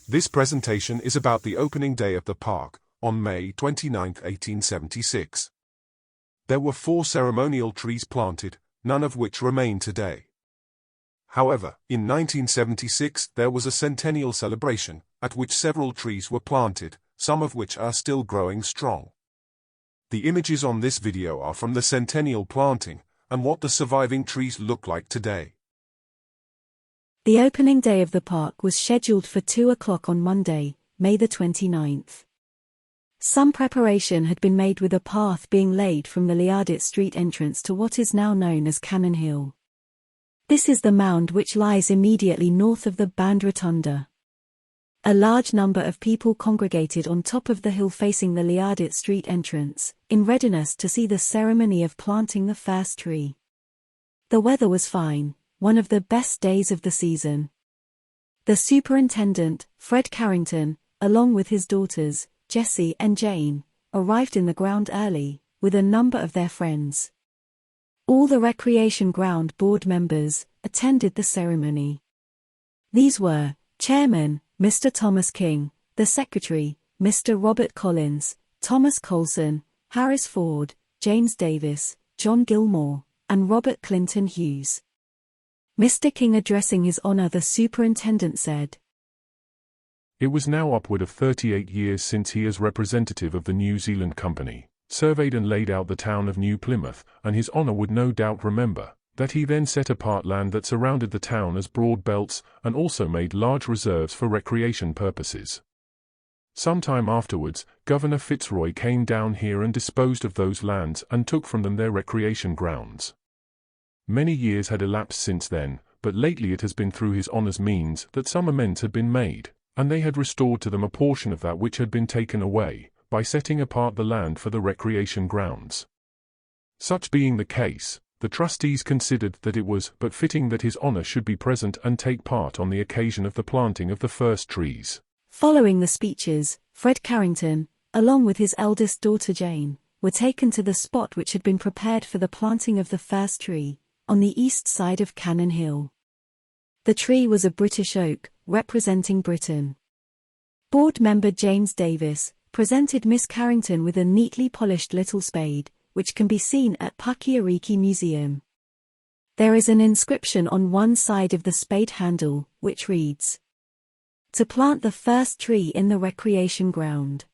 This presentation is about the opening day of the park, on May 29, 1876. There were 4 ceremonial trees planted, none of which remain today. However, in 1976 there was a centennial celebration, at which several trees were planted, some of which are still growing strong. The images on this video are from the centennial planting, and what the surviving trees look like today. The opening day of the park was scheduled for 2 o'clock on Monday, May the 29th. Some preparation had been made with a path being laid from the Liardit Street entrance to what is now known as Cannon Hill. This is the mound which lies immediately north of the Band Rotunda. A large number of people congregated on top of the hill facing the Liardit Street entrance, in readiness to see the ceremony of planting the first tree. The weather was fine, one of the best days of the season. The superintendent, Fred Carrington, along with his daughters, Jessie and Jane, arrived in the ground early, with a number of their friends. All the Recreation Ground Board members attended the ceremony. These were Chairman, Mr. Thomas King, the Secretary, Mr. Robert Collins, Thomas Colson, Harris Ford, James Davis, John Gilmore, and Robert Clinton Hughes. Mr. King addressing His Honor the Superintendent said, "It was now upward of 38 years since he as representative of the New Zealand Company surveyed and laid out the town of New Plymouth, and His Honor would no doubt remember that he then set apart land that surrounded the town as broad belts and also made large reserves for recreation purposes. Some time afterwards, Governor Fitzroy came down here and disposed of those lands and took from them their recreation grounds. Many years had elapsed since then, but lately it has been through His Honor's means that some amends had been made, and they had restored to them a portion of that which had been taken away, by setting apart the land for the recreation grounds. Such being the case, the trustees considered that it was but fitting that His Honor should be present and take part on the occasion of the planting of the first trees." Following the speeches, Fred Carrington, along with his eldest daughter Jane, were taken to the spot which had been prepared for the planting of the first tree, on the east side of Cannon Hill. The tree was a British oak, representing Britain. Board member James Davis presented Miss Carrington with a neatly polished little spade, which can be seen at Pakiariki Museum. There is an inscription on one side of the spade handle, which reads, "To plant the first tree in the recreation ground."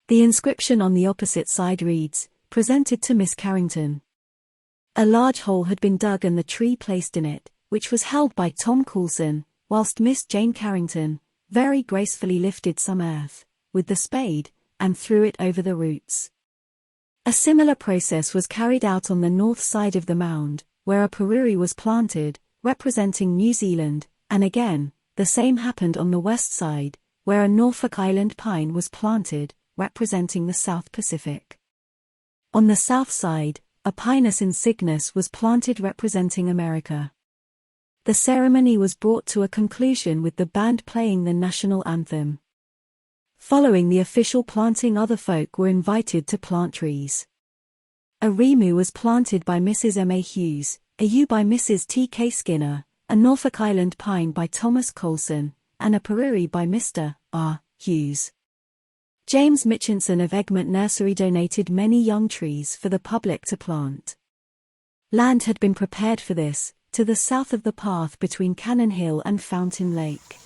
The inscription on the opposite side reads, "Presented to Miss Carrington." A large hole had been dug and the tree placed in it, which was held by Tom Coulson, whilst Miss Jane Carrington very gracefully lifted some earth with the spade, and threw it over the roots. A similar process was carried out on the north side of the mound, where a pururi was planted, representing New Zealand, and again, the same happened on the west side, where a Norfolk Island pine was planted, representing the South Pacific. On the south side, a Pinus insignis was planted representing America. The ceremony was brought to a conclusion with the band playing the national anthem. Following the official planting, other folk were invited to plant trees. A rimu was planted by Mrs. M. A. Hughes, a yew by Mrs. T. K. Skinner, a Norfolk Island pine by Thomas Colson, and a pururi by Mr. R. Hughes. James Mitchinson of Egmont Nursery donated many young trees for the public to plant. Land had been prepared for this, to the south of the path between Cannon Hill and Fountain Lake.